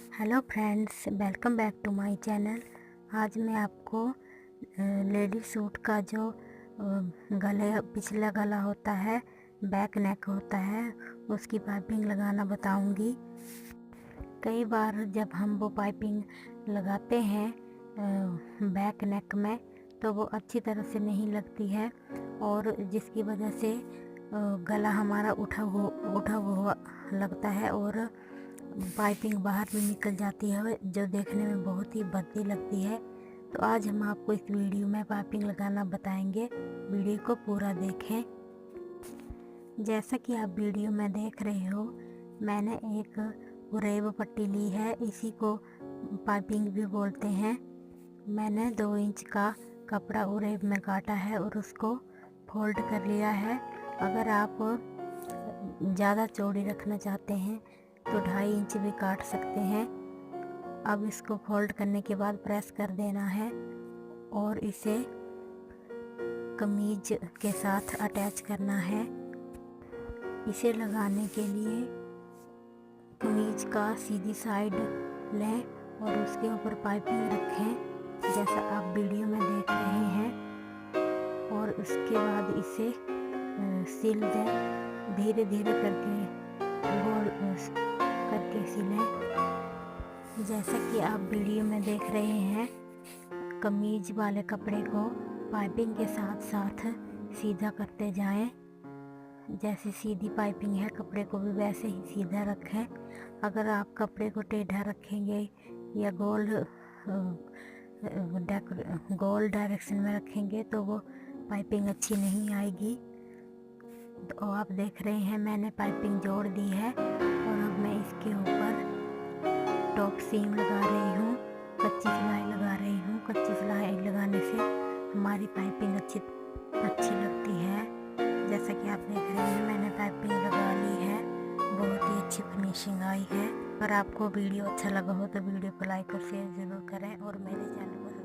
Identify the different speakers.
Speaker 1: Hello friends, welcome back to my channel. आज मैं आपको लेडी सूट का जो गले पिछला गला होता है, बैक नेक होता है, उसकी पाइपिंग लगाना बताऊंगी। कई बार जब हम वो पाइपिंग लगाते हैं बैक नेक में तो वो अच्छी तरह से नहीं लगती है और जिसकी वजह से गला हमारा उठा हुआ लगता है और पाइपिंग बाहर भी निकल जाती है जो देखने में बहुत ही भद्दी लगती है। तो आज हम आपको इस वीडियो में पाइपिंग लगाना बताएंगे। वीडियो को पूरा देखें। जैसा कि आप वीडियो में देख रहे हो, मैंने एक उरेब पट्टी ली है, इसी को पाइपिंग भी बोलते हैं। मैंने 2 इंच का कपड़ा उरेब में काटा है और उसको फोल्ड कर लिया है। अगर आप ज़्यादा चौड़ी रखना चाहते हैं तो 2.5 इंच भी काट सकते हैं। अब इसको फोल्ड करने के बाद प्रेस कर देना है और इसे कमीज के साथ अटैच करना है। इसे लगाने के लिए कमीज का सीधी साइड लें और उसके ऊपर पाइपिंग रखें जैसा आप वीडियो में देख रहे हैं और उसके बाद इसे सिल दें। धीरे धीरे करके गोल करके सिलें। जैसा कि आप वीडियो में देख रहे हैं, कमीज वाले कपड़े को पाइपिंग के साथ साथ सीधा करते जाएं। जैसे सीधी पाइपिंग है, कपड़े को भी वैसे ही सीधा रखें। अगर आप कपड़े को टेढ़ा रखेंगे या गोल डायरेक्शन में रखेंगे तो वो पाइपिंग अच्छी नहीं आएगी। तो आप देख रहे हैं मैंने पाइपिंग जोड़ दी है और अब मैं इसके ऊपर टॉप सीम लगा रही हूँ, कच्ची सिलाई लगा रही हूँ। कच्ची सिलाई लगाने से हमारी पाइपिंग अच्छी लगती है। जैसा कि आप देख रहे हैं मैंने पाइपिंग लगा ली है, बहुत ही अच्छी फिनिशिंग आई है। अगर आपको वीडियो अच्छा लगा हो तो वीडियो को लाइक और शेयर ज़रूर करें और मेरे चैनल को